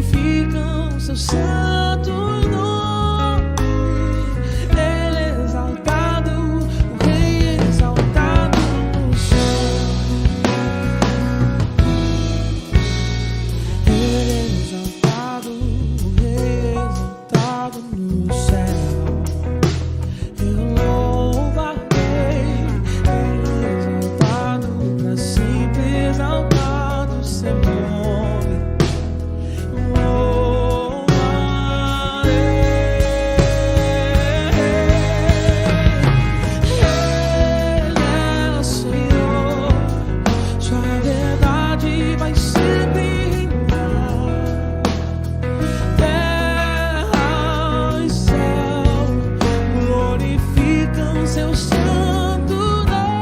glorificam seu santo nome. Ele é exaltado, o Rei é exaltado no céu. Ele é exaltado, o Rei é exaltado no céu. Eu louvarei, Ele é exaltado, pra sempre exaltado seu nome. Seu santo nome.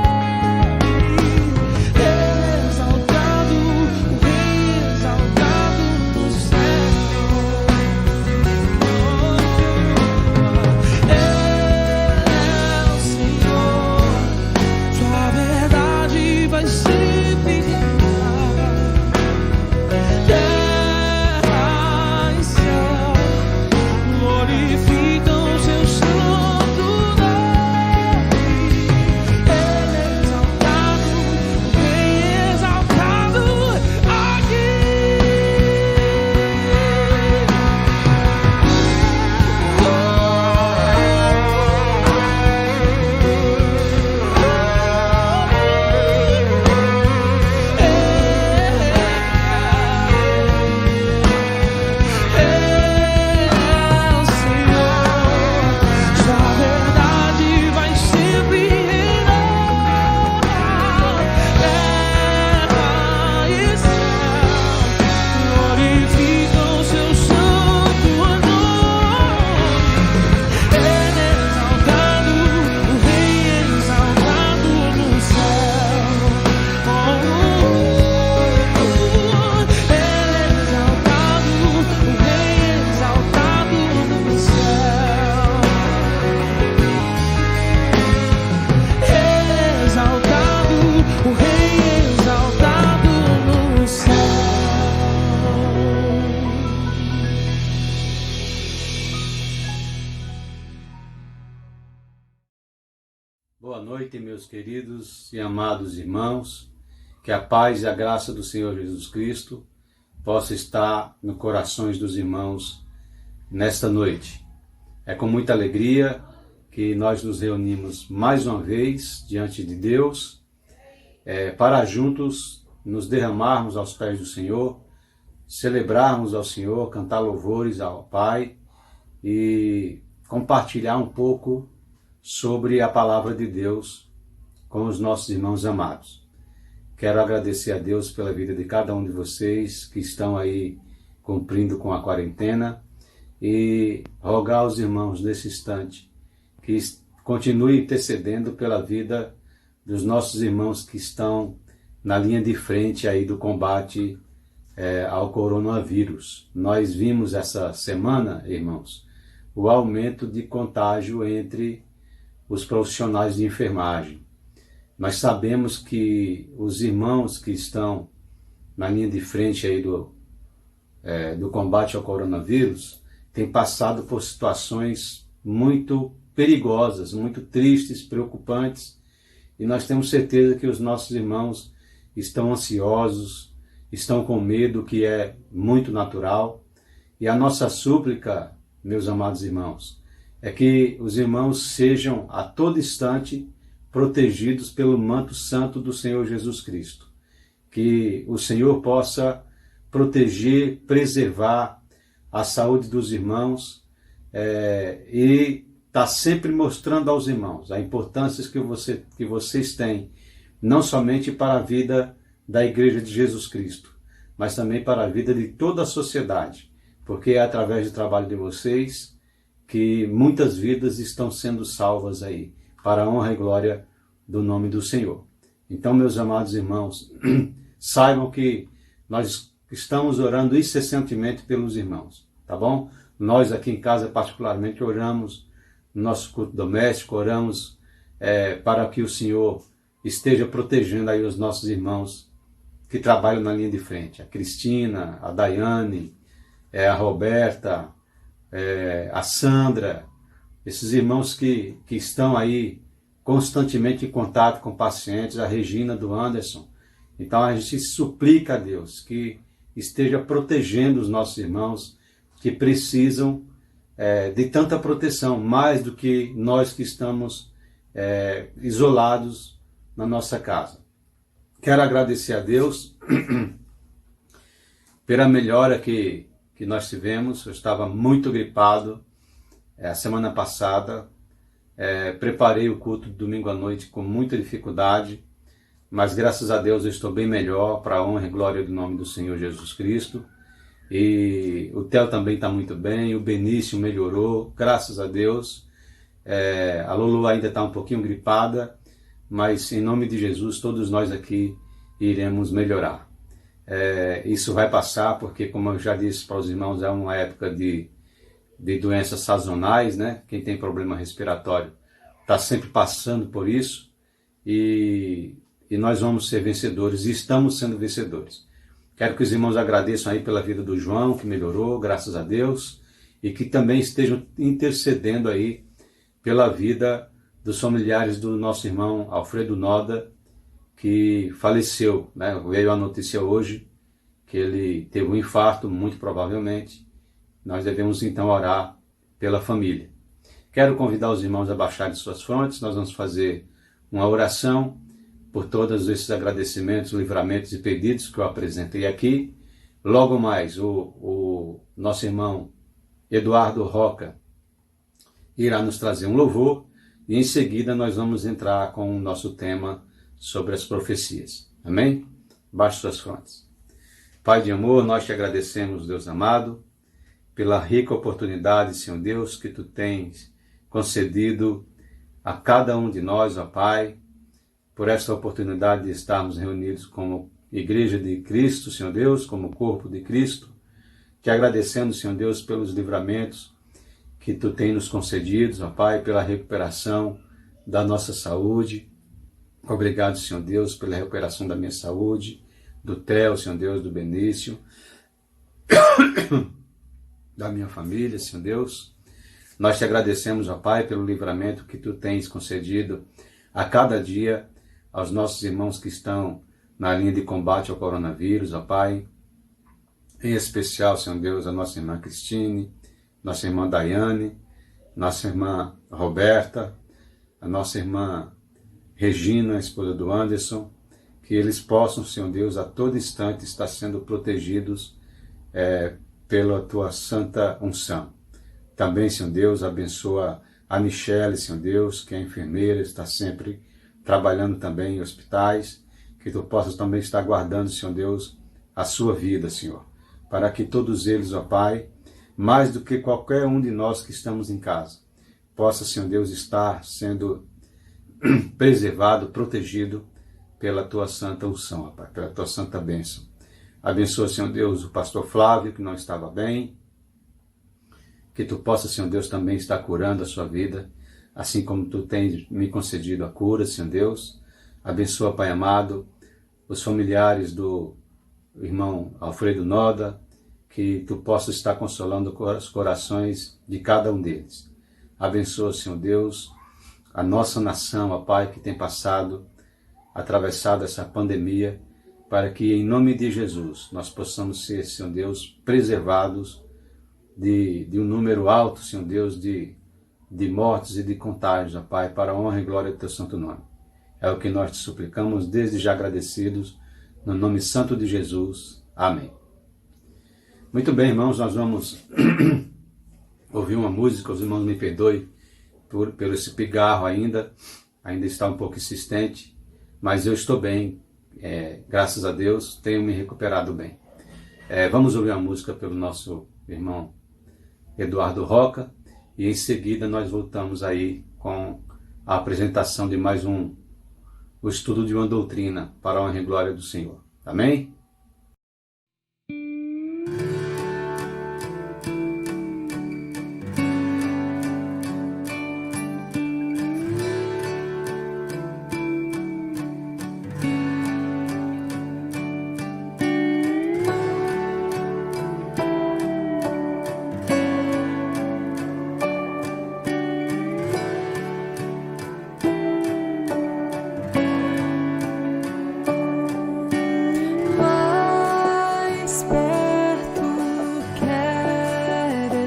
Ele é exaltado, o Rei é exaltado no céu. Ele é o Senhor, sua verdade vai sempre reinar. Terra e céu glorificam seu santo nome. Boa noite, meus queridos e amados irmãos. Que a paz e a graça do Senhor Jesus Cristo possa estar nos corações dos irmãos nesta noite. É com muita alegria que nós nos reunimos mais uma vez diante de Deus, para juntos nos derramarmos aos pés do Senhor, celebrarmos ao Senhor, cantar louvores ao Pai e compartilhar um pouco sobre a palavra de Deus com os nossos irmãos amados. Quero agradecer a Deus pela vida de cada um de vocês que estão aí cumprindo com a quarentena e rogar aos irmãos nesse instante que continue intercedendo pela vida dos nossos irmãos que estão na linha de frente aí do combate ao coronavírus. Nós vimos essa semana, irmãos, o aumento de contágio entre os profissionais de enfermagem. Nós sabemos que os irmãos que estão na linha de frente aí do combate ao coronavírus têm passado por situações muito perigosas, muito tristes, preocupantes, e nós temos certeza que os nossos irmãos estão ansiosos, estão com medo, que é muito natural, e a nossa súplica, meus amados irmãos, é que os irmãos sejam a todo instante protegidos pelo manto santo do Senhor Jesus Cristo. Que o Senhor possa proteger, preservar a saúde dos irmãos e está sempre mostrando aos irmãos a importância que vocês têm, não somente para a vida da Igreja de Jesus Cristo, mas também para a vida de toda a sociedade, porque é através do trabalho de vocês que muitas vidas estão sendo salvas aí, para a honra e glória do nome do Senhor. Então, meus amados irmãos, saibam que nós estamos orando incessantemente pelos irmãos, tá bom? Nós aqui em casa particularmente oramos no nosso culto doméstico, oramos para que o Senhor esteja protegendo aí os nossos irmãos que trabalham na linha de frente, a Cristina, a Daiane, a Roberta, a Sandra, esses irmãos que estão aí constantemente em contato com pacientes, a Regina do Anderson. Então a gente suplica a Deus que esteja protegendo os nossos irmãos que precisam de tanta proteção, mais do que nós que estamos isolados na nossa casa. Quero agradecer a Deus pela melhora que nós tivemos. Eu estava muito gripado a semana passada, preparei o culto de domingo à noite com muita dificuldade, mas graças a Deus eu estou bem melhor, para a honra e glória do nome do Senhor Jesus Cristo. E o Theo também está muito bem, o Benício melhorou, graças a Deus. A Lulu ainda está um pouquinho gripada, mas em nome de Jesus todos nós aqui iremos melhorar. Isso vai passar porque, como eu já disse para os irmãos, é uma época de doenças sazonais, né? Quem tem problema respiratório está sempre passando por isso, e nós vamos ser vencedores, e estamos sendo vencedores. Quero que os irmãos agradeçam aí pela vida do João, que melhorou, graças a Deus, e que também estejam intercedendo aí pela vida dos familiares do nosso irmão Alfredo Noda, que faleceu, né? Veio a notícia hoje que ele teve um infarto, muito provavelmente. Nós devemos então orar pela família. Quero convidar os irmãos a baixarem suas frontes. Nós vamos fazer uma oração por todos esses agradecimentos, livramentos e pedidos que eu apresentei aqui. Logo mais, o nosso irmão Eduardo Roca irá nos trazer um louvor, e em seguida nós vamos entrar com o nosso tema sobre as profecias. Amém? Baixe suas frontes. Pai de amor, nós te agradecemos, Deus amado, pela rica oportunidade, Senhor Deus, que tu tens concedido a cada um de nós, ó Pai, por esta oportunidade de estarmos reunidos como Igreja de Cristo, Senhor Deus, como corpo de Cristo. Te agradecendo, Senhor Deus, pelos livramentos que tu tens nos concedido, ó Pai, pela recuperação da nossa saúde. Obrigado, Senhor Deus, pela recuperação da minha saúde, do Theo, Senhor Deus, do Benício, da minha família, Senhor Deus. Nós te agradecemos, ó Pai, pelo livramento que tu tens concedido a cada dia aos nossos irmãos que estão na linha de combate ao coronavírus, ó Pai. Em especial, Senhor Deus, a nossa irmã Cristine, nossa irmã Daiane, nossa irmã Roberta, a nossa irmã Regina, esposa do Anderson, que eles possam, Senhor Deus, a todo instante estar sendo protegidos pela tua santa unção. Também, Senhor Deus, abençoa a Michele, Senhor Deus, que é enfermeira, está sempre trabalhando também em hospitais, que tu possas também estar guardando, Senhor Deus, a sua vida, Senhor, para que todos eles, ó Pai, mais do que qualquer um de nós que estamos em casa, possa, Senhor Deus, estar sendo preservado, protegido pela tua santa unção, ó Pai, pela tua santa bênção. Abençoa, Senhor Deus, o pastor Flávio, que não estava bem, que tu possa, Senhor Deus, também estar curando a sua vida, assim como tu tens me concedido a cura, Senhor Deus. Abençoa, Pai amado, os familiares do irmão Alfredo Noda, que tu possa estar consolando os corações de cada um deles. Abençoa, Senhor Deus, a nossa nação, ó Pai, que tem atravessado essa pandemia, para que, em nome de Jesus, nós possamos ser, Senhor Deus, preservados de um número alto, Senhor Deus, de mortes e de contágios, ó Pai, para a honra e glória do teu santo nome. É o que nós te suplicamos, desde já agradecidos, no nome santo de Jesus. Amém. Muito bem, irmãos, nós vamos ouvir uma música. Os irmãos me perdoem pelo esse pigarro ainda está um pouco insistente, mas eu estou bem, graças a Deus, tenho me recuperado bem. Vamos ouvir uma música pelo nosso irmão Eduardo Roca, e em seguida nós voltamos aí com a apresentação de mais o estudo de uma doutrina para a honra e glória do Senhor. Amém?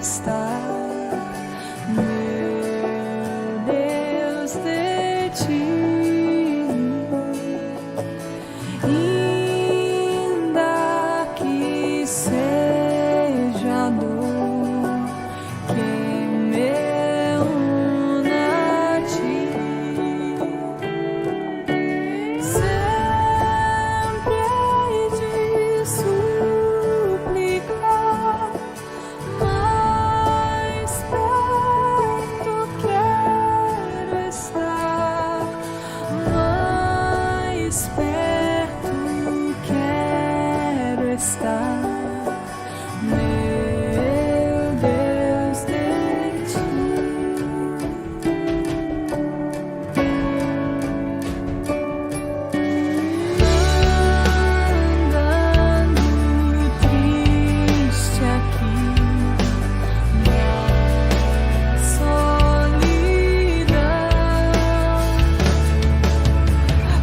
estar, meu Deus, de ti. Ainda que seja dor que me una a ti, sempre hei de suplicar, mais perto quero estar, mais perto quero estar, meu Deus, de ti. Andando triste aqui na solidão,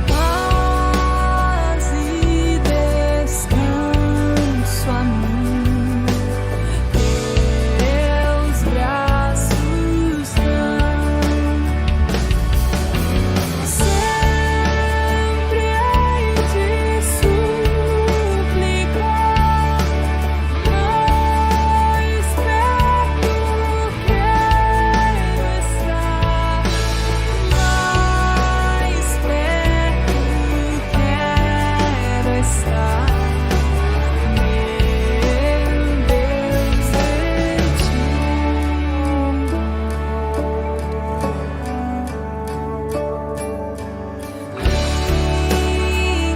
paz e descanso a mim, teus braços dão. Sempre hei de suplicar, mais perto quero estar, mais perto quero estar, meu Deus, de ti.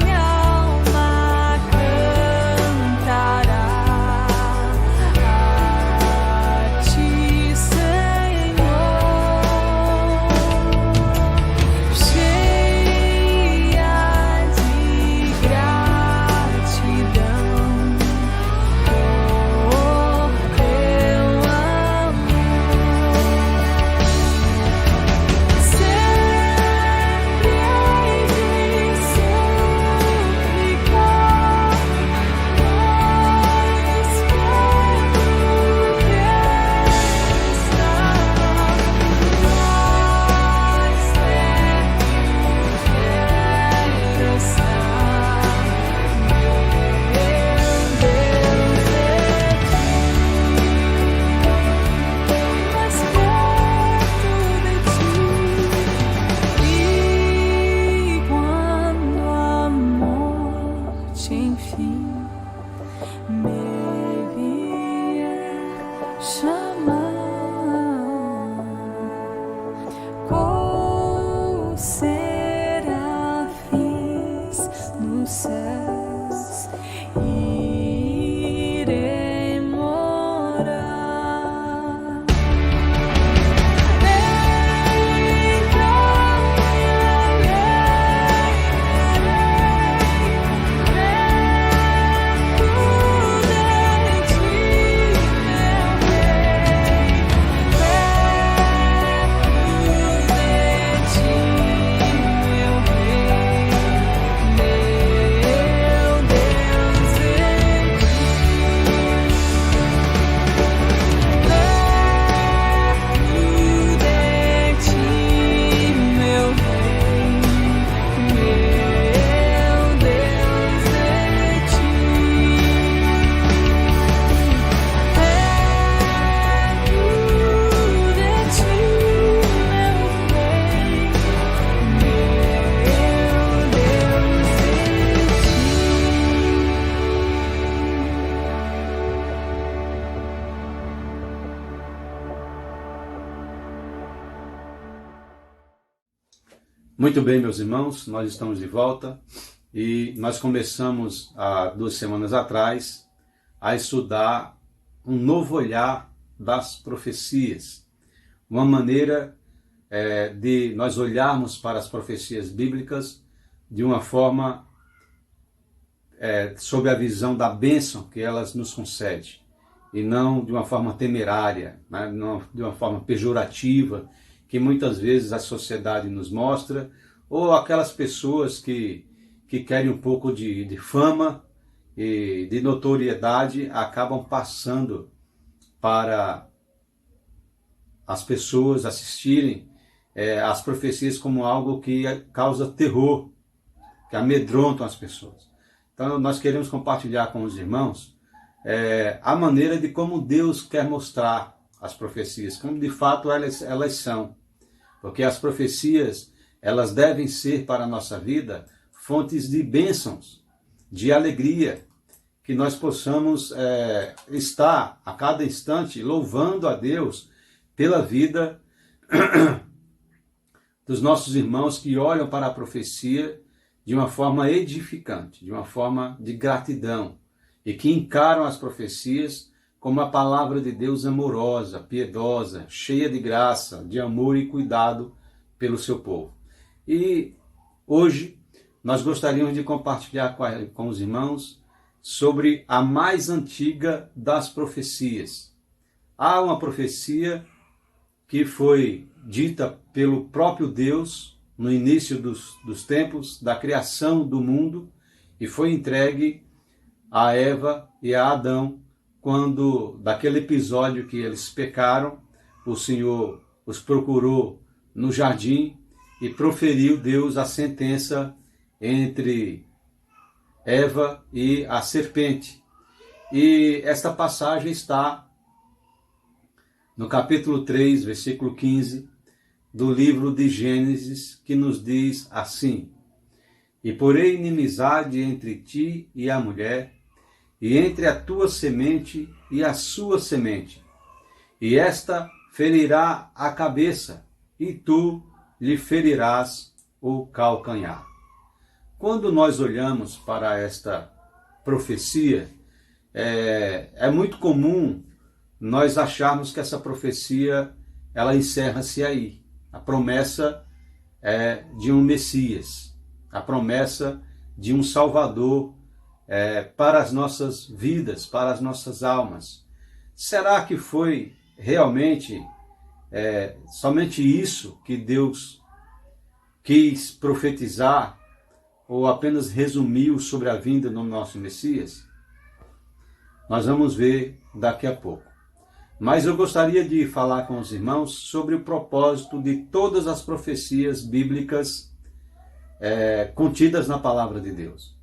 Minha alma cantará a ti, Senhor, cheia de gratidão por teu amor. Sempre hei de suplicar, mais perto quero estar, mais perto quero estar, meu Deus, de ti, mais perto de ti. E quando a morte enfim me vier chamar, com serafins nos céus irei morar. Muito bem, meus irmãos, nós estamos de volta e nós começamos há 2 semanas atrás a estudar um novo olhar das profecias, uma maneira de nós olharmos para as profecias bíblicas de uma forma sob a visão da bênção que elas nos concedem, e não de uma forma temerária, né? Não de uma forma pejorativa, que muitas vezes a sociedade nos mostra, ou aquelas pessoas que querem um pouco de fama e de notoriedade acabam passando para as pessoas assistirem às profecias como algo que causa terror, que amedrontam as pessoas. Então nós queremos compartilhar com os irmãos a maneira de como Deus quer mostrar as profecias, como de fato elas são. Porque as profecias, elas devem ser para a nossa vida fontes de bênçãos, de alegria, que nós possamos estar a cada instante louvando a Deus pela vida dos nossos irmãos que olham para a profecia de uma forma edificante, de uma forma de gratidão, e que encaram as profecias como a palavra de Deus amorosa, piedosa, cheia de graça, de amor e cuidado pelo seu povo. E hoje nós gostaríamos de compartilhar com os irmãos sobre a mais antiga das profecias. Há uma profecia que foi dita pelo próprio Deus no início dos tempos, da criação do mundo, e foi entregue a Eva e a Adão, quando, daquele episódio que eles pecaram, o Senhor os procurou no jardim e proferiu Deus a sentença entre Eva e a serpente. E esta passagem está no capítulo 3, versículo 15, do livro de Gênesis, que nos diz assim: E porei inimizade entre ti e a mulher, e entre a tua semente e a sua semente, e esta ferirá a cabeça, e tu lhe ferirás o calcanhar. Quando nós olhamos para esta profecia, é muito comum nós acharmos que essa profecia ela encerra-se aí. A promessa de um Messias, a promessa de um Salvador para as nossas vidas, para as nossas almas. Será que foi realmente somente isso que Deus quis profetizar, ou apenas resumiu sobre a vinda do nosso Messias? Nós vamos ver daqui a pouco. Mas eu gostaria de falar com os irmãos sobre o propósito de todas as profecias bíblicas contidas na palavra de Deus.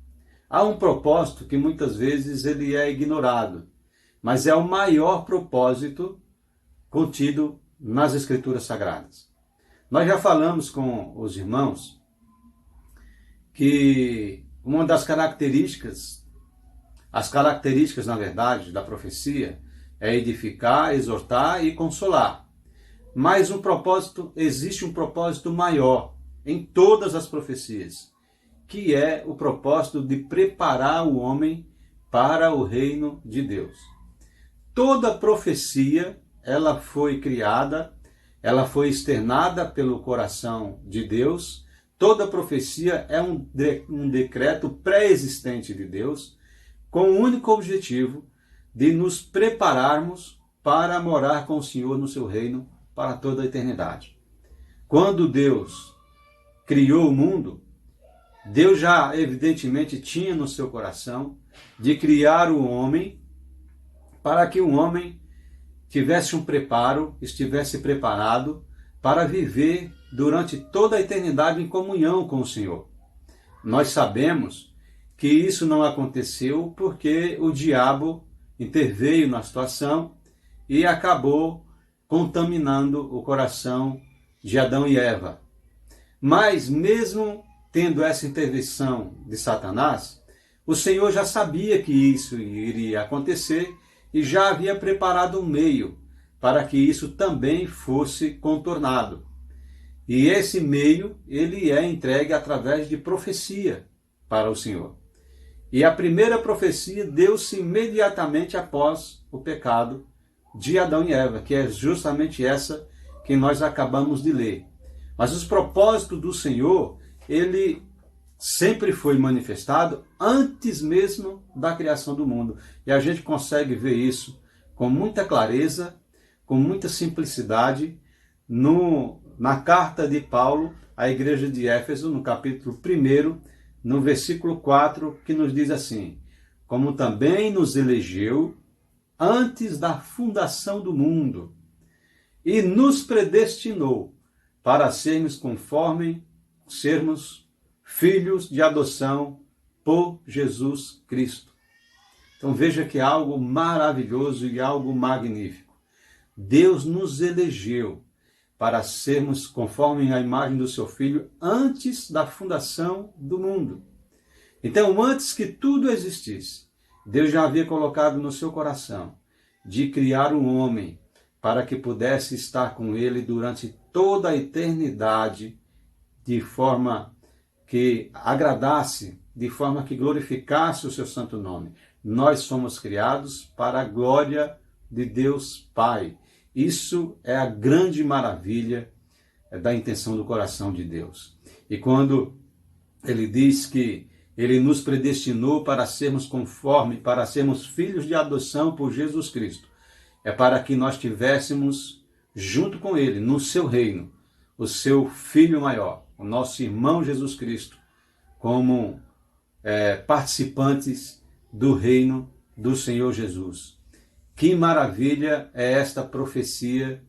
Há um propósito que muitas vezes ele é ignorado, mas é o maior propósito contido nas Escrituras Sagradas. Nós já falamos com os irmãos que uma das características, na verdade, da profecia é edificar, exortar e consolar. Mas existe um propósito maior em todas as profecias, que é o propósito de preparar o homem para o reino de Deus. Toda profecia, ela foi criada, ela foi externada pelo coração de Deus. Toda profecia é um decreto pré-existente de Deus, com o único objetivo de nos prepararmos para morar com o Senhor no seu reino para toda a eternidade. Quando Deus criou o mundo, Deus já evidentemente tinha no seu coração de criar o homem para que o homem tivesse um preparo, estivesse preparado para viver durante toda a eternidade em comunhão com o Senhor. Nós sabemos que isso não aconteceu porque o diabo interveio na situação e acabou contaminando o coração de Adão e Eva. Mas mesmo tendo essa intervenção de Satanás, o Senhor já sabia que isso iria acontecer e já havia preparado um meio para que isso também fosse contornado. E esse meio, ele é entregue através de profecia para o Senhor. E a primeira profecia deu-se imediatamente após o pecado de Adão e Eva, que é justamente essa que nós acabamos de ler. Mas os propósitos do Senhor, ele sempre foi manifestado antes mesmo da criação do mundo. E a gente consegue ver isso com muita clareza, com muita simplicidade, na carta de Paulo à igreja de Éfeso, no capítulo 1, no versículo 4, que nos diz assim: como também nos elegeu antes da fundação do mundo, e nos predestinou para sermos filhos de adoção por Jesus Cristo. Então veja que é algo maravilhoso e algo magnífico. Deus nos elegeu para sermos conforme a imagem do seu Filho antes da fundação do mundo. Então, antes que tudo existisse, Deus já havia colocado no seu coração de criar um homem para que pudesse estar com ele durante toda a eternidade, de forma que agradasse, de forma que glorificasse o seu santo nome. Nós somos criados para a glória de Deus Pai. Isso é a grande maravilha da intenção do coração de Deus. E quando ele diz que ele nos predestinou para sermos para sermos filhos de adoção por Jesus Cristo, é para que nós tivéssemos junto com ele, no seu reino, o seu Filho maior, o nosso irmão Jesus Cristo, como participantes do reino do Senhor Jesus. Que maravilha é esta profecia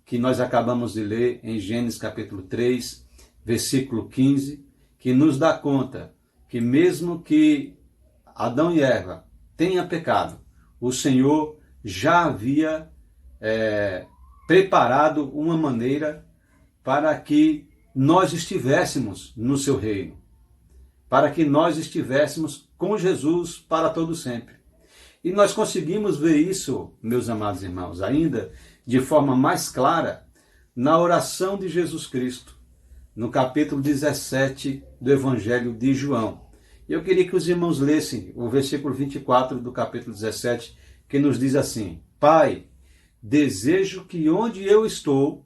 que nós acabamos de ler em Gênesis capítulo 3, versículo 15, que nos dá conta que mesmo que Adão e Eva tenham pecado, o Senhor já havia preparado uma maneira para que nós estivéssemos no seu reino, para que nós estivéssemos com Jesus para todo sempre. E nós conseguimos ver isso, meus amados irmãos, ainda de forma mais clara na oração de Jesus Cristo, no capítulo 17 do Evangelho de João. Eu queria que os irmãos lessem o versículo 24 do capítulo 17, que nos diz assim: Pai, desejo que onde eu estou,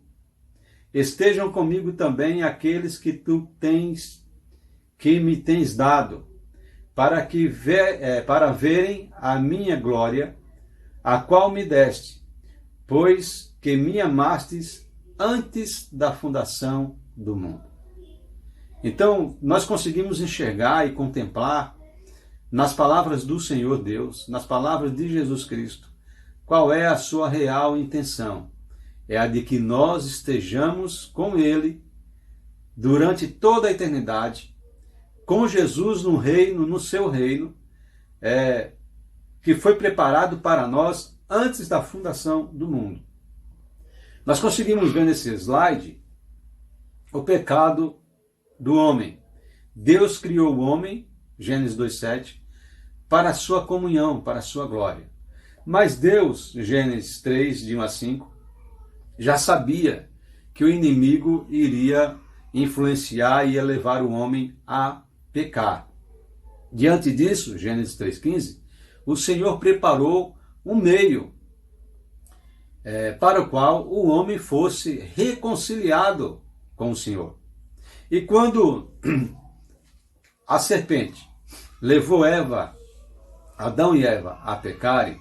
estejam comigo também aqueles que me tens dado, para verem a minha glória, a qual me deste, pois que me amastes antes da fundação do mundo. Então, nós conseguimos enxergar e contemplar nas palavras do Senhor Deus, nas palavras de Jesus Cristo, qual é a sua real intenção. É a de que nós estejamos com Ele durante toda a eternidade, com Jesus no reino, no seu reino, que foi preparado para nós antes da fundação do mundo. Nós conseguimos ver nesse slide o pecado do homem. Deus criou o homem, Gênesis 2:7, para a sua comunhão, para a sua glória. Mas Deus, Gênesis 3, de 1 a 5, já sabia que o inimigo iria influenciar e ia levar o homem a pecar. Diante disso, Gênesis 3,15, o Senhor preparou um meio para o qual o homem fosse reconciliado com o Senhor. E quando a serpente levou Adão e Eva a pecarem,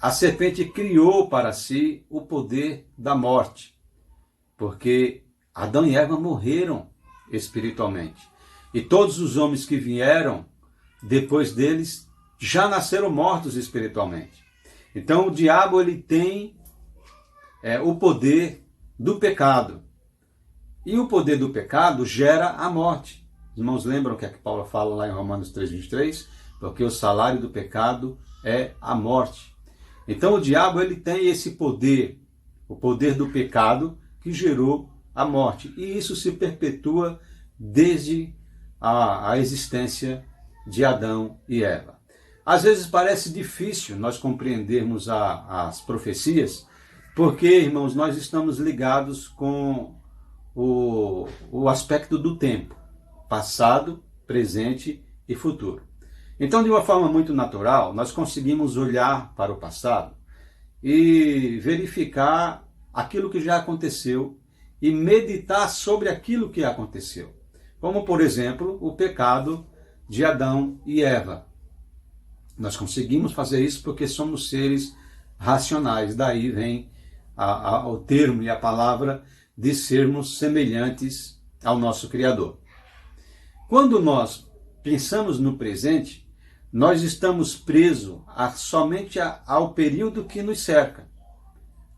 a serpente criou para si o poder da morte, porque Adão e Eva morreram espiritualmente. E todos os homens que vieram depois deles já nasceram mortos espiritualmente. Então o diabo ele tem o poder do pecado. E o poder do pecado gera a morte. Os irmãos lembram o que Paulo fala lá em Romanos 3,23? Porque o salário do pecado é a morte. Então o diabo ele tem esse poder, o poder do pecado que gerou a morte. E isso se perpetua desde a existência de Adão e Eva. Às vezes parece difícil nós compreendermos as profecias, porque, irmãos, nós estamos ligados com o aspecto do tempo, passado, presente e futuro. Então, de uma forma muito natural, nós conseguimos olhar para o passado e verificar aquilo que já aconteceu e meditar sobre aquilo que aconteceu. Como, por exemplo, o pecado de Adão e Eva. Nós conseguimos fazer isso porque somos seres racionais. Daí vem o termo e a palavra de sermos semelhantes ao nosso Criador. Quando nós pensamos no presente, nós estamos presos somente ao período que nos cerca,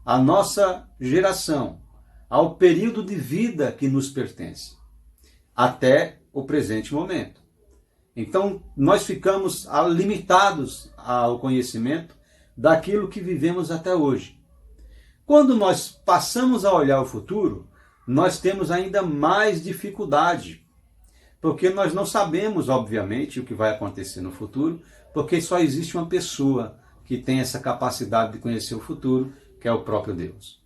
à nossa geração, ao período de vida que nos pertence, até o presente momento. Então, nós ficamos limitados ao conhecimento daquilo que vivemos até hoje. Quando nós passamos a olhar o futuro, nós temos ainda mais dificuldade, porque nós não sabemos, obviamente, o que vai acontecer no futuro, porque só existe uma pessoa que tem essa capacidade de conhecer o futuro, que é o próprio Deus.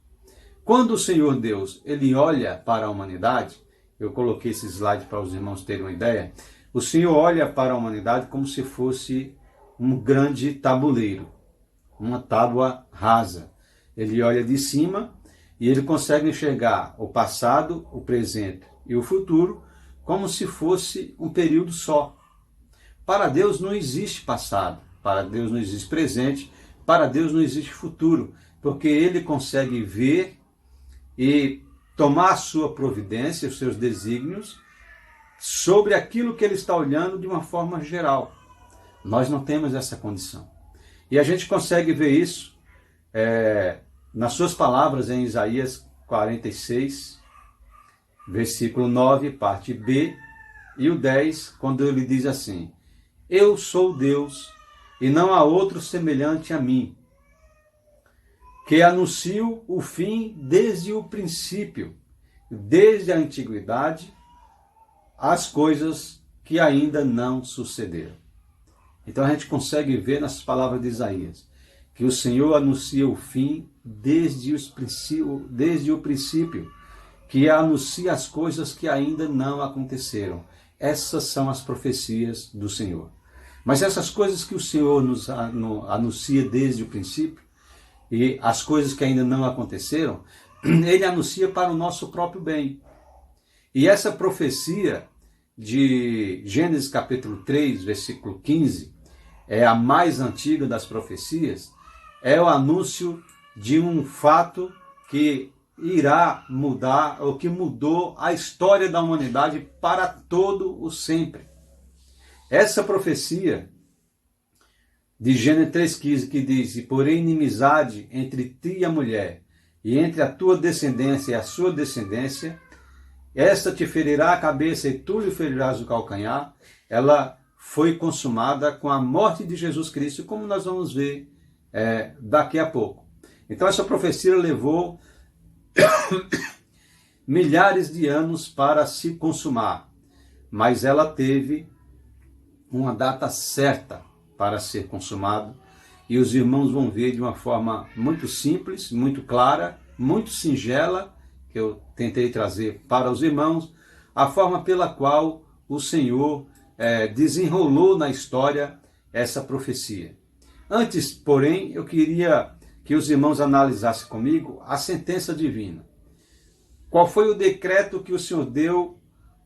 Quando o Senhor Deus, ele olha para a humanidade, eu coloquei esse slide para os irmãos terem uma ideia, o Senhor olha para a humanidade como se fosse um grande tabuleiro, uma tábua rasa. Ele olha de cima e ele consegue enxergar o passado, o presente e o futuro como se fosse um período só. Para Deus não existe passado, para Deus não existe presente, para Deus não existe futuro, porque ele consegue ver e tomar a sua providência, os seus desígnios, sobre aquilo que ele está olhando de uma forma geral. Nós não temos essa condição. E a gente consegue ver isso nas suas palavras em Isaías 46, versículo 9, parte B, e o 10, quando ele diz assim: Eu sou Deus, e não há outro semelhante a mim, que anuncio o fim desde o princípio, desde a antiguidade, as coisas que ainda não sucederam. Então a gente consegue ver nas palavras de Isaías que o Senhor anuncia o fim desde o princípio, que anuncia as coisas que ainda não aconteceram. Essas são as profecias do Senhor. Mas essas coisas que o Senhor nos anuncia desde o princípio, e as coisas que ainda não aconteceram, ele anuncia para o nosso próprio bem. E essa profecia de Gênesis capítulo 3, versículo 15, é a mais antiga das profecias, é o anúncio de um fato que irá mudar, ou que mudou a história da humanidade para todo o sempre. Essa profecia de Gênesis 3,15, que diz: E porém inimizade entre ti e a mulher, e entre a tua descendência e a sua descendência, esta te ferirá a cabeça e tu lhe ferirás o calcanhar, ela foi consumada com a morte de Jesus Cristo, como nós vamos ver daqui a pouco. Então essa profecia levou milhares de anos para se consumar, mas ela teve uma data certa para ser consumado, e os irmãos vão ver de uma forma muito simples, muito clara, muito singela, que eu tentei trazer para os irmãos, a forma pela qual o Senhor desenrolou na história essa profecia. Antes, porém, eu queria que os irmãos analisassem comigo a sentença divina. Qual foi o decreto que o Senhor deu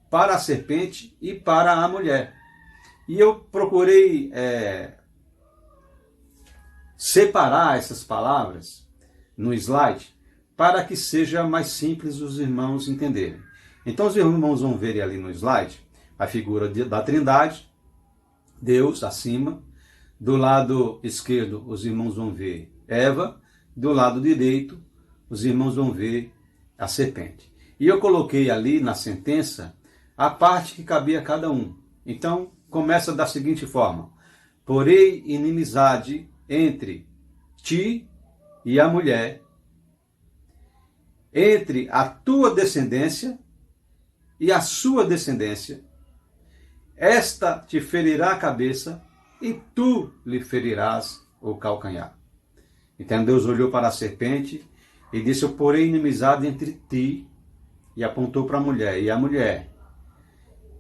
para a serpente e para a mulher? E eu procurei separar essas palavras no slide para que seja mais simples os irmãos entenderem. Então os irmãos vão ver ali no slide a figura da Trindade, Deus acima. Do lado esquerdo os irmãos vão ver Eva, do lado direito os irmãos vão ver a serpente. E eu coloquei ali na sentença a parte que cabia a cada um. Então começa da seguinte forma: porém inimizade entre ti e a mulher, entre a tua descendência e a sua descendência, esta te ferirá a cabeça e tu lhe ferirás o calcanhar. Então Deus olhou para a serpente e disse: eu porei inimizade entre ti, e apontou para a mulher, e a mulher,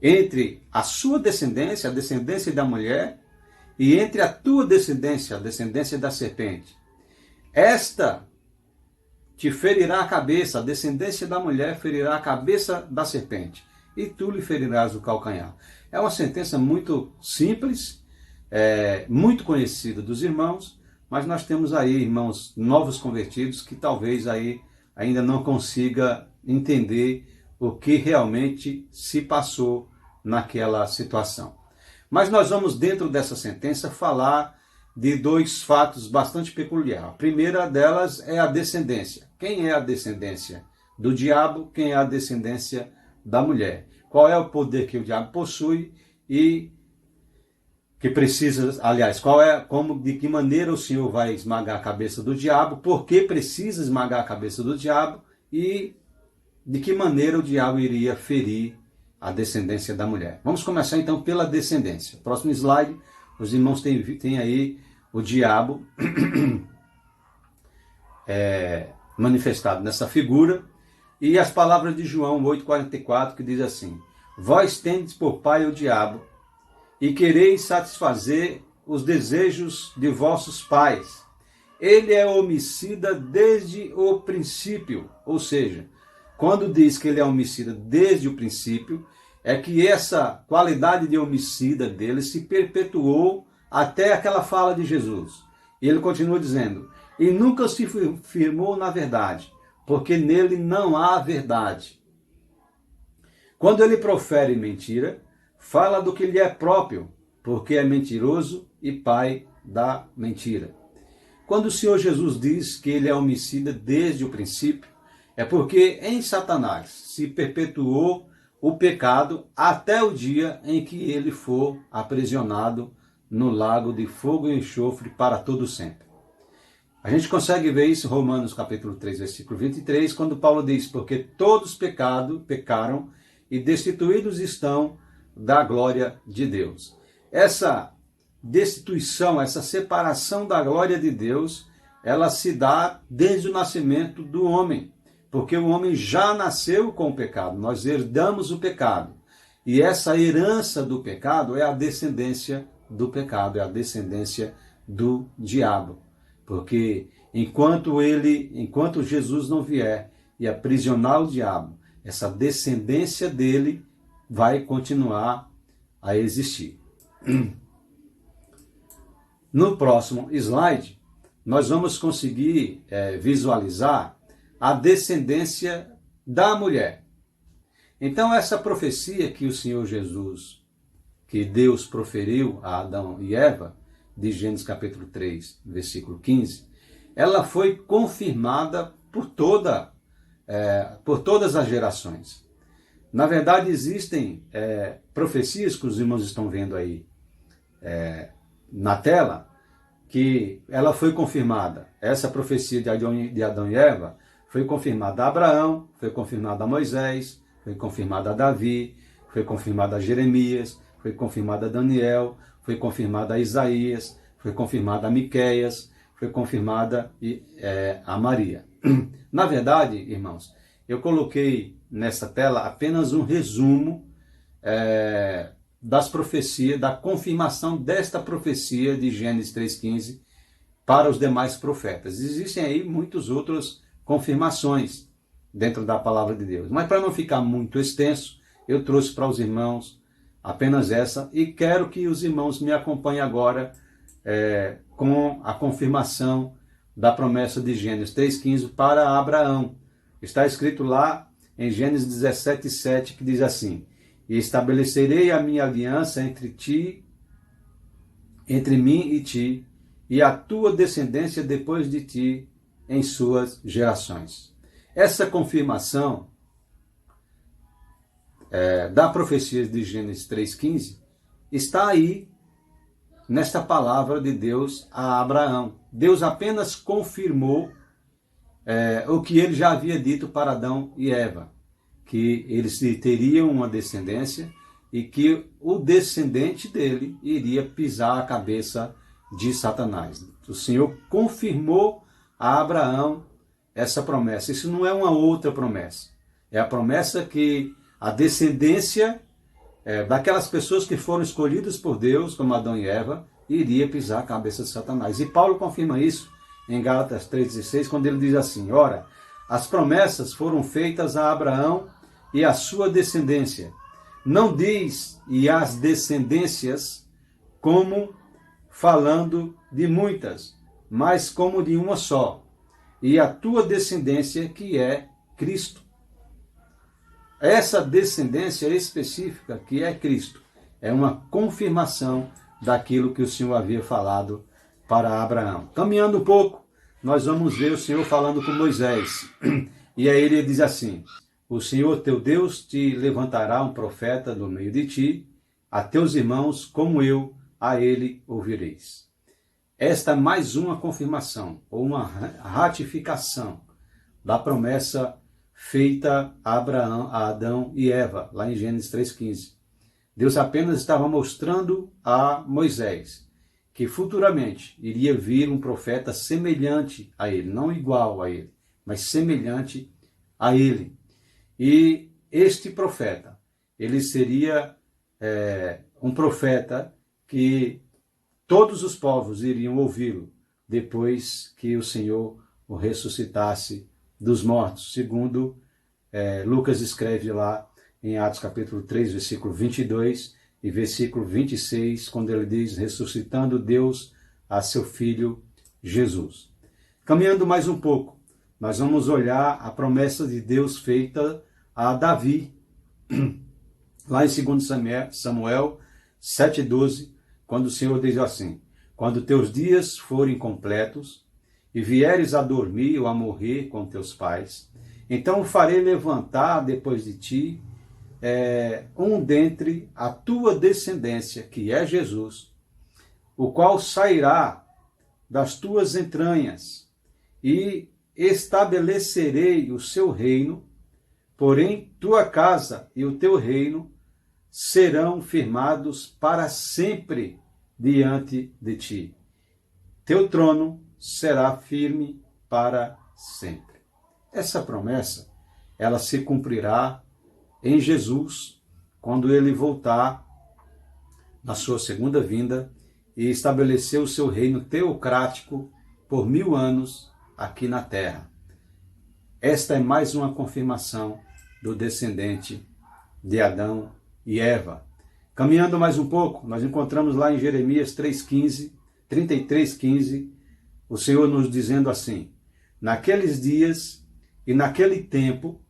entre a sua descendência, a descendência da mulher, e entre a tua descendência, a descendência da serpente. Esta te ferirá a cabeça, a descendência da mulher ferirá a cabeça da serpente, e tu lhe ferirás o calcanhar. É uma sentença muito simples, muito conhecida dos irmãos, mas nós temos aí irmãos novos convertidos que talvez aí ainda não consiga entender o que realmente se passou naquela situação. Mas nós vamos, dentro dessa sentença, falar de dois fatos bastante peculiares. A primeira delas é a descendência. Quem é a descendência do diabo? Quem é a descendência da mulher? Qual é o poder que o diabo possui e que precisa, aliás, de que maneira o Senhor vai esmagar a cabeça do diabo, por que precisa esmagar a cabeça do diabo e de que maneira o diabo iria ferir a descendência da mulher. Vamos começar então pela descendência. Próximo slide, os irmãos têm aí o diabo manifestado nessa figura e as palavras de João 8,44 que diz assim: vós tendes por pai o diabo e quereis satisfazer os desejos de vossos pais. Ele é homicida desde o princípio. Ou seja, quando diz que ele é homicida desde o princípio, é que essa qualidade de homicida dele se perpetuou até aquela fala de Jesus. E ele continua dizendo: e nunca se firmou na verdade, porque nele não há verdade. Quando ele profere mentira, fala do que lhe é próprio, porque é mentiroso e pai da mentira. Quando o Senhor Jesus diz que ele é homicida desde o princípio, é porque em Satanás se perpetuou o pecado até o dia em que ele for aprisionado no lago de fogo e enxofre para todo sempre. A gente consegue ver isso em Romanos capítulo 3, versículo 23, quando Paulo diz: porque todos pecaram e destituídos estão da glória de Deus. Essa destituição, essa separação da glória de Deus, ela se dá desde o nascimento do homem, porque o homem já nasceu com o pecado, nós herdamos o pecado. E essa herança do pecado é a descendência do pecado, é a descendência do diabo. Porque enquanto Jesus não vier e aprisionar o diabo, essa descendência dele vai continuar a existir. No próximo slide, nós vamos conseguir visualizar a descendência da mulher. Então, essa profecia que o Senhor Jesus, que Deus proferiu a Adão e Eva, de Gênesis capítulo 3, versículo 15, ela foi confirmada por todas as gerações. Na verdade, existem profecias que os irmãos estão vendo aí na tela, que ela foi confirmada. Essa profecia de Adão e Eva foi confirmada a Abraão, foi confirmada a Moisés, foi confirmada a Davi, foi confirmada a Jeremias, foi confirmada a Daniel, foi confirmada a Isaías, foi confirmada a Miqueias, foi confirmada a Maria. Na verdade, irmãos, eu coloquei nessa tela apenas um resumo das profecias, da confirmação desta profecia de Gênesis 3,15 para os demais profetas. Existem aí muitas outras confirmações dentro da palavra de Deus. Mas para não ficar muito extenso, eu trouxe para os irmãos apenas essa e quero que os irmãos me acompanhem agora com a confirmação da promessa de Gênesis 3,15 para Abraão. Está escrito lá em Gênesis 17,7 que diz assim: e estabelecerei a minha aliança entre mim e ti, e a tua descendência depois de ti, em suas gerações. Essa confirmação da profecia de Gênesis 3,15 está aí nesta palavra de Deus a Abraão. Deus apenas confirmou o que ele já havia dito para Adão e Eva, que eles teriam uma descendência e que o descendente dele iria pisar a cabeça de Satanás. O Senhor confirmou a Abraão essa promessa. Isso não é uma outra promessa. É a promessa que a descendência daquelas pessoas que foram escolhidas por Deus, como Adão e Eva, iria pisar a cabeça de Satanás. E Paulo confirma isso em Gálatas 3,16, quando ele diz assim: ora, as promessas foram feitas a Abraão e a sua descendência. Não diz e as descendências como falando de muitas, mas como de uma só, e a tua descendência que é Cristo. Essa descendência específica que é Cristo é uma confirmação daquilo que o Senhor havia falado para Abraão. Caminhando um pouco, nós vamos ver o Senhor falando com Moisés. E aí ele diz assim: o Senhor teu Deus te levantará um profeta do meio de ti, a teus irmãos, como eu, a ele ouvireis. Esta é mais uma confirmação, ou uma ratificação da promessa feita a Abraão, a Adão e Eva, lá em Gênesis 3,15. Deus apenas estava mostrando a Moisés que futuramente iria vir um profeta semelhante a ele, não igual a ele, mas semelhante a ele. E este profeta, ele seria um profeta que todos os povos iriam ouvi-lo depois que o Senhor o ressuscitasse dos mortos, segundo Lucas escreve lá em Atos capítulo 3, versículo 22 e versículo 26, quando ele diz: ressuscitando Deus a seu Filho Jesus. Caminhando mais um pouco, nós vamos olhar a promessa de Deus feita a Davi, lá em 2 Samuel 7,12, quando o Senhor diz assim: quando teus dias forem completos e vieres a dormir ou a morrer com teus pais, então farei levantar depois de ti um dentre a tua descendência, que é Jesus, o qual sairá das tuas entranhas, e estabelecerei o seu reino, porém tua casa e o teu reino serão firmados para sempre diante de ti. Teu trono será firme para sempre. Essa promessa, ela se cumprirá em Jesus, quando ele voltar na sua segunda vinda e estabelecer o seu reino teocrático por 1000 anos aqui na terra. Esta é mais uma confirmação do descendente de Adão e Eva. Caminhando mais um pouco, nós encontramos lá em Jeremias 33:15, o Senhor nos dizendo assim: naqueles dias e naquele tempo,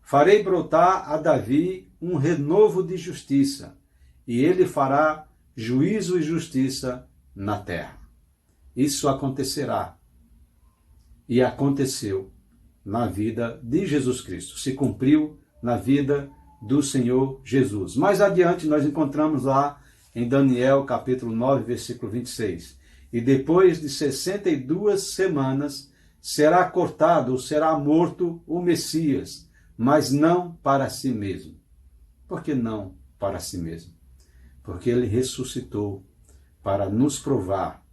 farei brotar a Davi um renovo de justiça, e ele fará juízo e justiça na terra. Isso acontecerá. E aconteceu na vida de Jesus Cristo. Se cumpriu na vida do Senhor Jesus. Mais adiante nós encontramos lá em Daniel capítulo 9, versículo 26. E depois de 62 semanas será cortado ou será morto o Messias, mas não para si mesmo. Por que não para si mesmo? Porque ele ressuscitou para nos provar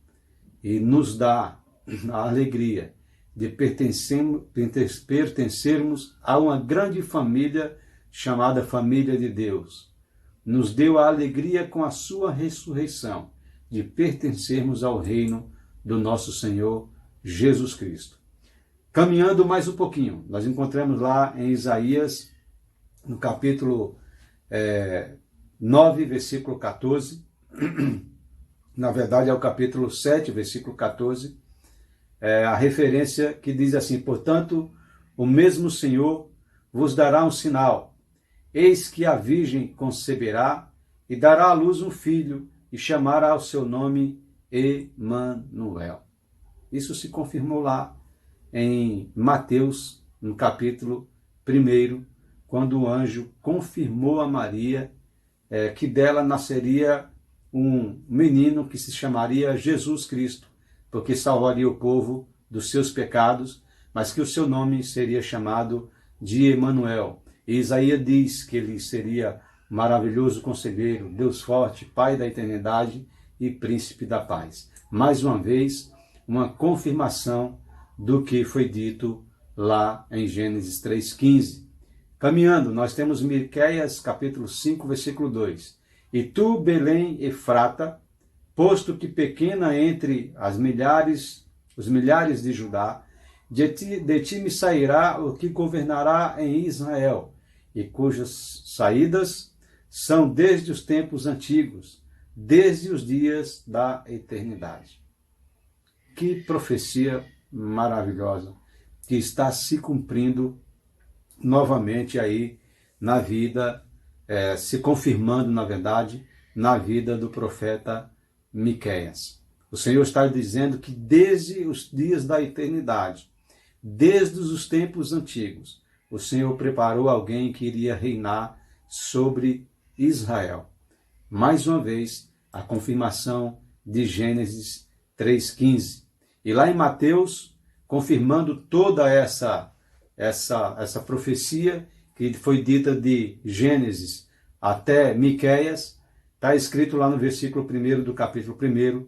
e nos dar a alegria de pertencermos a uma grande família chamada Família de Deus. Nos deu a alegria com a sua ressurreição de pertencermos ao reino do nosso Senhor Jesus Cristo. Caminhando mais um pouquinho, nós encontramos lá em Isaías, no capítulo 9, versículo 14, na verdade é o capítulo 7, versículo 14, a referência que diz assim: portanto, o mesmo Senhor vos dará um sinal, eis que a virgem conceberá e dará à luz um filho, e chamará o seu nome Emanuel. Isso se confirmou lá em Mateus, no capítulo 1, quando o anjo confirmou a Maria que dela nasceria um menino que se chamaria Jesus Cristo, porque salvaria o povo dos seus pecados, mas que o seu nome seria chamado de Emanuel. E Isaías diz que ele seria maravilhoso conselheiro, Deus forte, Pai da eternidade e príncipe da paz. Mais uma vez, uma confirmação do que foi dito lá em Gênesis 3,15. Caminhando, nós temos Miqueias capítulo 5, versículo 2. E tu, Belém Efrata, posto que pequena entre os milhares de Judá, de ti me sairá o que governará em Israel, e cujas saídas são desde os tempos antigos, desde os dias da eternidade. Que profecia maravilhosa que está se cumprindo novamente aí na vida, se confirmando, na verdade, na vida do profeta Miqueias. O Senhor está dizendo que desde os dias da eternidade, desde os tempos antigos, o Senhor preparou alguém que iria reinar sobre Israel. Mais uma vez, a confirmação de Gênesis 3,15. E lá em Mateus, confirmando toda essa profecia que foi dita de Gênesis até Miqueias, está escrito lá no versículo 1 do capítulo 1,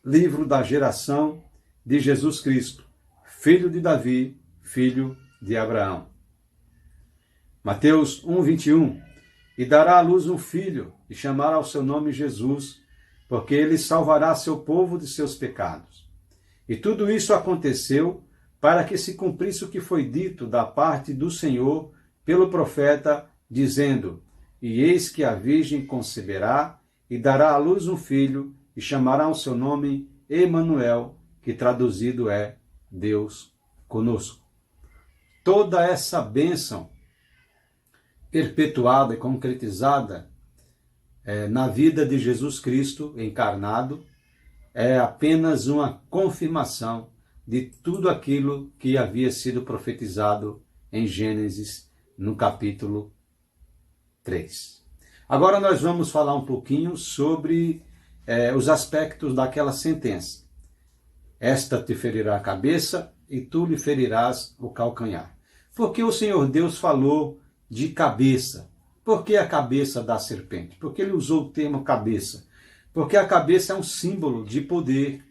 livro da geração de Jesus Cristo, filho de Davi, filho de Abraão. Mateus 1:21. E dará à luz um filho, e chamará o seu nome Jesus, porque ele salvará seu povo de seus pecados. E tudo isso aconteceu para que se cumprisse o que foi dito da parte do Senhor pelo profeta, dizendo: E eis que a virgem conceberá, e dará à luz um filho, e chamará o seu nome Emanuel, que traduzido é Deus conosco. Toda essa bênção perpetuada e concretizada na vida de Jesus Cristo encarnado é apenas uma confirmação de tudo aquilo que havia sido profetizado em Gênesis, no capítulo 3. Agora nós vamos falar um pouquinho sobre os aspectos daquela sentença. Esta te ferirá a cabeça e tu lhe ferirás o calcanhar. Porque o Senhor Deus falou de cabeça. Por que a cabeça da serpente? Porque ele usou o termo cabeça. Porque a cabeça é um símbolo de poder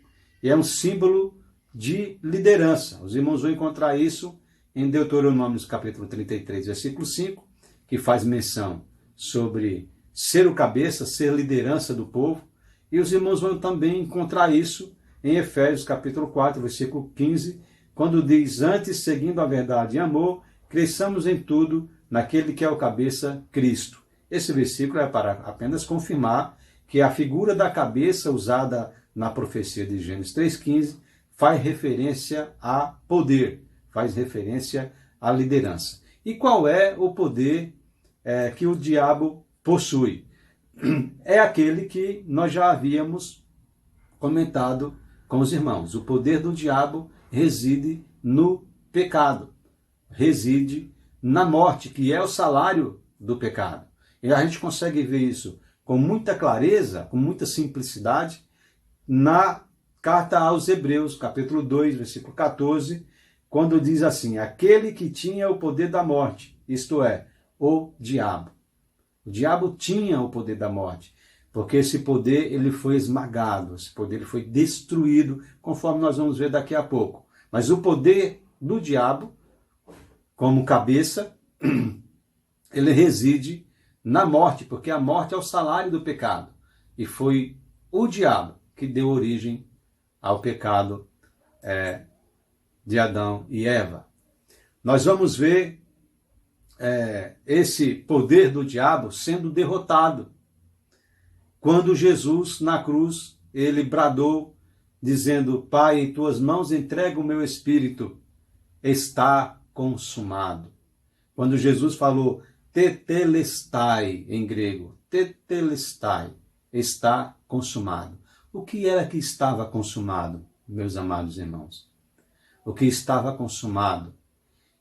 e é um símbolo de liderança. Os irmãos vão encontrar isso em Deuteronômio capítulo 33, versículo 5, que faz menção sobre ser o cabeça, ser liderança do povo. E os irmãos vão também encontrar isso em Efésios capítulo 4, versículo 15, quando diz: antes, seguindo a verdade e amor, cresçamos em tudo naquele que é o cabeça, Cristo. Esse versículo é para apenas confirmar que a figura da cabeça usada na profecia de Gênesis 3,15 faz referência a poder, faz referência à liderança. E qual é o poder que o diabo possui? É aquele que nós já havíamos comentado com os irmãos. O poder do diabo reside no pecado, reside na morte, que é o salário do pecado. E a gente consegue ver isso com muita clareza, com muita simplicidade, na carta aos Hebreus, capítulo 2, versículo 14, quando diz assim: aquele que tinha o poder da morte, isto é, o diabo. O diabo tinha o poder da morte, porque esse poder ele foi esmagado, esse poder ele foi destruído, conforme nós vamos ver daqui a pouco. Mas o poder do diabo, como cabeça, ele reside na morte, porque a morte é o salário do pecado. E foi o diabo que deu origem ao pecado de Adão e Eva. Nós vamos ver esse poder do diabo sendo derrotado quando Jesus, na cruz, ele bradou, dizendo: Pai, em tuas mãos entrego o meu espírito, está consumado. Quando Jesus falou tetelestai em grego, tetelestai, está consumado. O que era que estava consumado, meus amados irmãos? O que estava consumado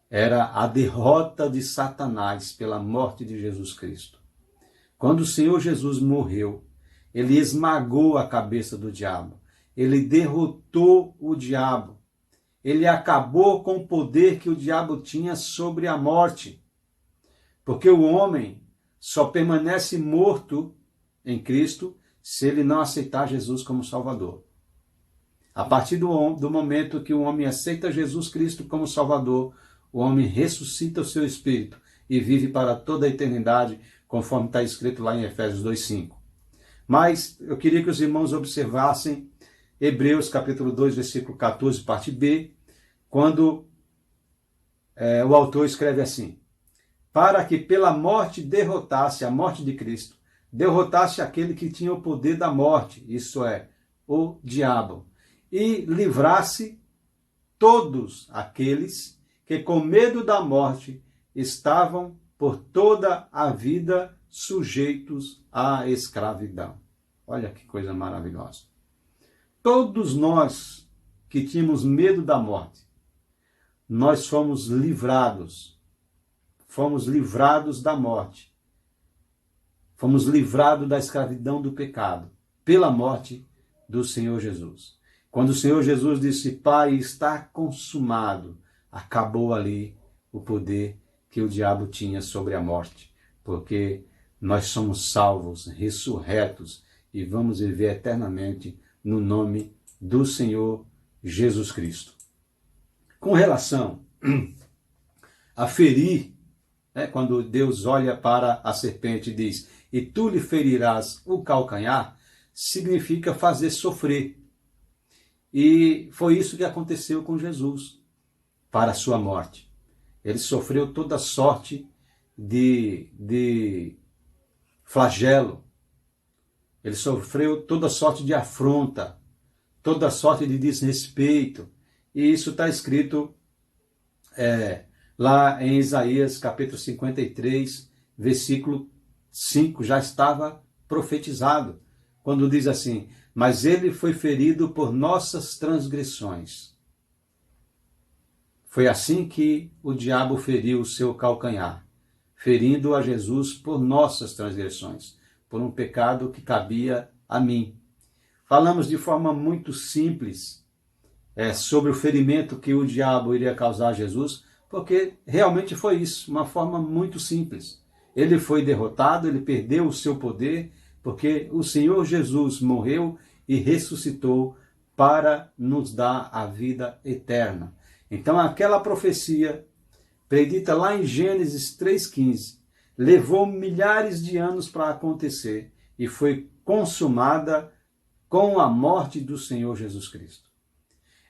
era a derrota de Satanás pela morte de Jesus Cristo. Quando o Senhor Jesus morreu, ele esmagou a cabeça do diabo, ele derrotou o diabo, ele acabou com o poder que o diabo tinha sobre a morte. Porque o homem só permanece morto em Cristo se ele não aceitar Jesus como Salvador. A partir do momento que o homem aceita Jesus Cristo como Salvador, o homem ressuscita o seu espírito e vive para toda a eternidade, conforme está escrito lá em Efésios 2,5. Mas eu queria que os irmãos observassem Hebreus capítulo 2, versículo 14, parte B, quando o autor escreve assim: para que pela morte derrotasse, a morte de Cristo, derrotasse aquele que tinha o poder da morte, isso é, o diabo, e livrasse todos aqueles que com medo da morte estavam por toda a vida sujeitos à escravidão. Olha que coisa maravilhosa. todos nós que tínhamos medo da morte, nós fomos livrados da morte, fomos livrados da escravidão do pecado, pela morte do Senhor Jesus. Quando o Senhor Jesus disse, Pai, está consumado, acabou ali o poder que o diabo tinha sobre a morte, porque nós somos salvos, ressurretos e vamos viver eternamente no nome do Senhor Jesus Cristo. Com relação a ferir, quando Deus olha para a serpente e diz, e tu lhe ferirás o calcanhar, significa fazer sofrer. E foi isso que aconteceu com Jesus, para a sua morte. Ele sofreu toda sorte de flagelo. Ele sofreu toda sorte de afronta, toda sorte de desrespeito. E isso está escrito lá em Isaías capítulo 53, versículo 5, já estava profetizado, quando diz assim, mas ele foi ferido por nossas transgressões. Foi assim que o diabo feriu o seu calcanhar, ferindo a Jesus por nossas transgressões, por um pecado que cabia a mim. Falamos de forma muito simples sobre o ferimento que o diabo iria causar a Jesus, porque realmente foi isso, uma forma muito simples. Ele foi derrotado, ele perdeu o seu poder, porque o Senhor Jesus morreu e ressuscitou para nos dar a vida eterna. Então aquela profecia, predita lá em Gênesis 3,15, levou milhares de anos para acontecer e foi consumada com a morte do Senhor Jesus Cristo.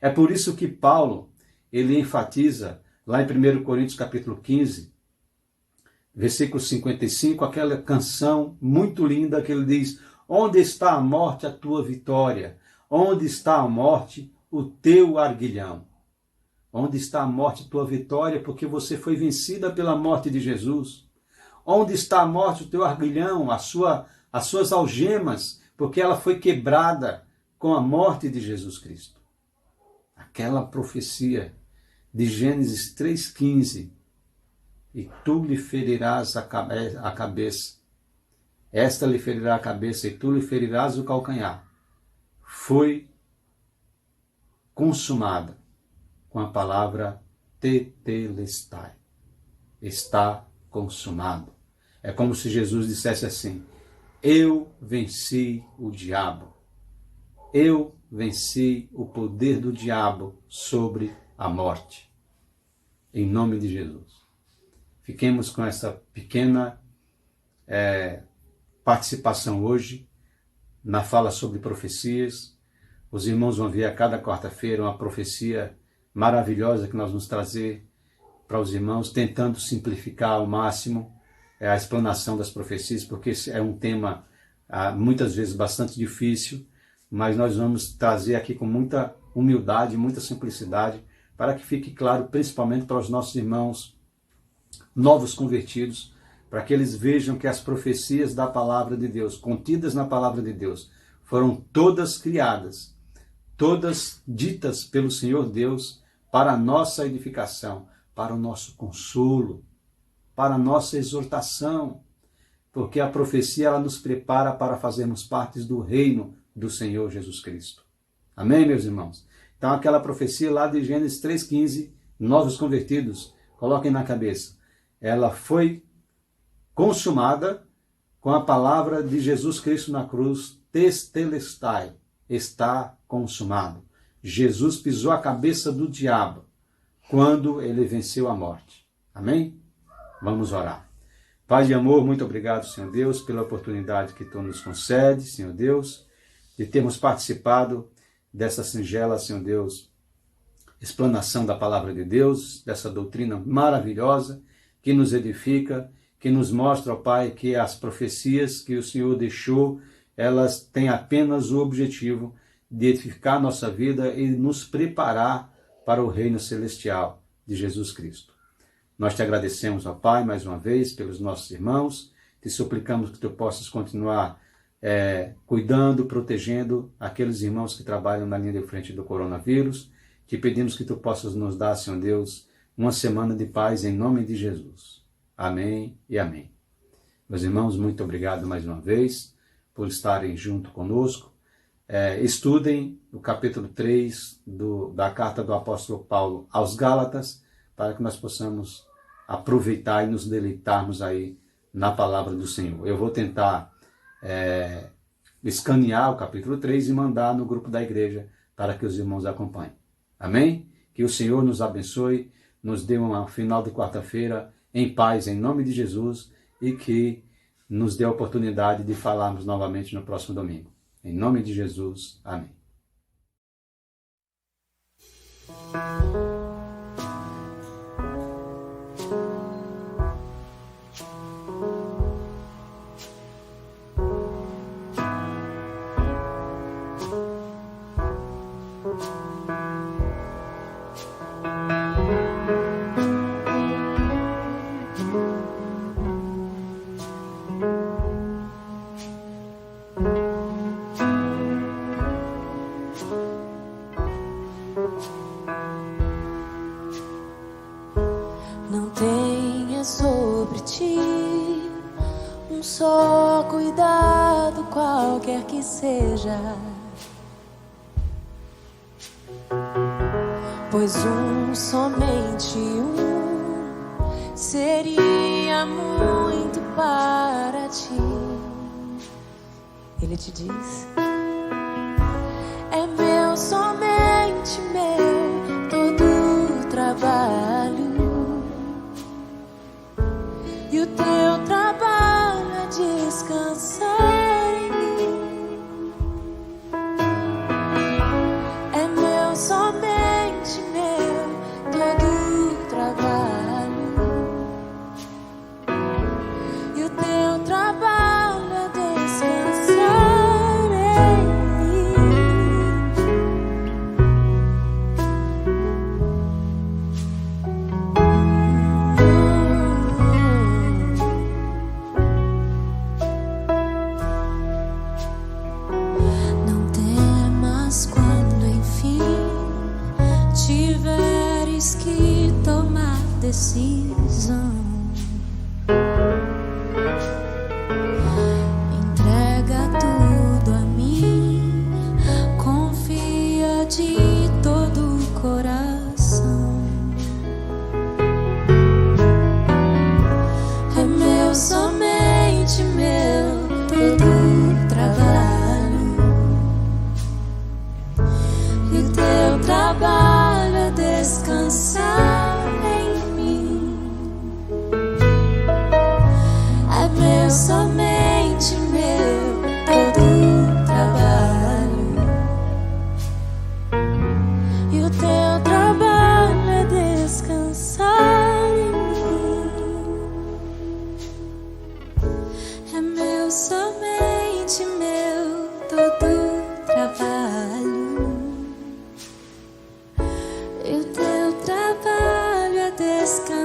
É por isso que Paulo, ele enfatiza lá em 1 Coríntios capítulo 15, versículo 55, aquela canção muito linda que ele diz, onde está a morte, a tua vitória? Onde está a morte, o teu arguilhão? Onde está a morte, a tua vitória? Porque você foi vencida pela morte de Jesus. Onde está a morte, o teu arguilhão, as suas algemas? Porque ela foi quebrada com a morte de Jesus Cristo. Aquela profecia de Gênesis 3,15, e tu lhe ferirás a cabeça, esta lhe ferirá a cabeça, e tu lhe ferirás o calcanhar, foi consumada com a palavra tetelestai, está consumado. É como se Jesus dissesse assim, eu venci o diabo, eu venci o poder do diabo sobre a morte, em nome de Jesus. Fiquemos com essa pequena participação hoje na fala sobre profecias. Os irmãos vão ver a cada quarta-feira uma profecia maravilhosa que nós vamos trazer para os irmãos, tentando simplificar ao máximo a explanação das profecias, porque esse é um tema muitas vezes bastante difícil, mas nós vamos trazer aqui com muita humildade, muita simplicidade, para que fique claro, principalmente para os nossos irmãos novos convertidos, para que eles vejam que as profecias da palavra de Deus, contidas na palavra de Deus, foram todas criadas, todas ditas pelo Senhor Deus para a nossa edificação, para o nosso consolo, para a nossa exortação, porque a profecia ela nos prepara para fazermos parte do reino do Senhor Jesus Cristo. Amém, meus irmãos? Então aquela profecia lá de Gênesis 3,15, novos convertidos, coloquem na cabeça, ela foi consumada com a palavra de Jesus Cristo na cruz, tetelestai, está consumado. Jesus pisou a cabeça do diabo quando ele venceu a morte. Amém? Vamos orar. Pai de amor, muito obrigado, Senhor Deus, pela oportunidade que Tu nos concede, Senhor Deus, de termos participado dessa singela, Senhor Deus, explanação da palavra de Deus, dessa doutrina maravilhosa que nos edifica, que nos mostra, ó Pai, que as profecias que o Senhor deixou, elas têm apenas o objetivo de edificar nossa vida e nos preparar para o reino celestial de Jesus Cristo. Nós te agradecemos, ó Pai, mais uma vez, pelos nossos irmãos, te suplicamos que Tu possas continuar cuidando, protegendo aqueles irmãos que trabalham na linha de frente do coronavírus. Te pedimos que Tu possas nos dar, Senhor Deus, uma semana de paz em nome de Jesus. Amém e amém. Meus irmãos, muito obrigado mais uma vez por estarem junto conosco. Estudem o capítulo 3 da carta do apóstolo Paulo aos Gálatas, para que nós possamos aproveitar e nos deleitarmos aí na palavra do Senhor. Eu vou tentar escanear o capítulo 3 e mandar no grupo da igreja para que os irmãos acompanhem. Amém? Que o Senhor nos abençoe, nos dê um final de quarta-feira em paz, em nome de Jesus, e que nos dê a oportunidade de falarmos novamente no próximo domingo. Em nome de Jesus. Amém. Não tenha sobre ti um só cuidado, qualquer que seja, pois somente seria muito para ti. Ele te diz: é meu, somente meu, todo o trabalho. E o teu trabalho é descansar em mim. É meu, somente meu, todo o trabalho. E o teu trabalho é descansar em mim. Não temas quando enfim tiveres que tomar decisão. Entrega tudo a mim, confia de todo o coração. É meu, somente meu, todo o trabalho. E o teu trabalho é descansar em mim. É meu, somente meu, todo o trabalho. E o teu trabalho é descansar em mim. É meu, somente meu, todo o trabalho. E o teu trabalho é descansar.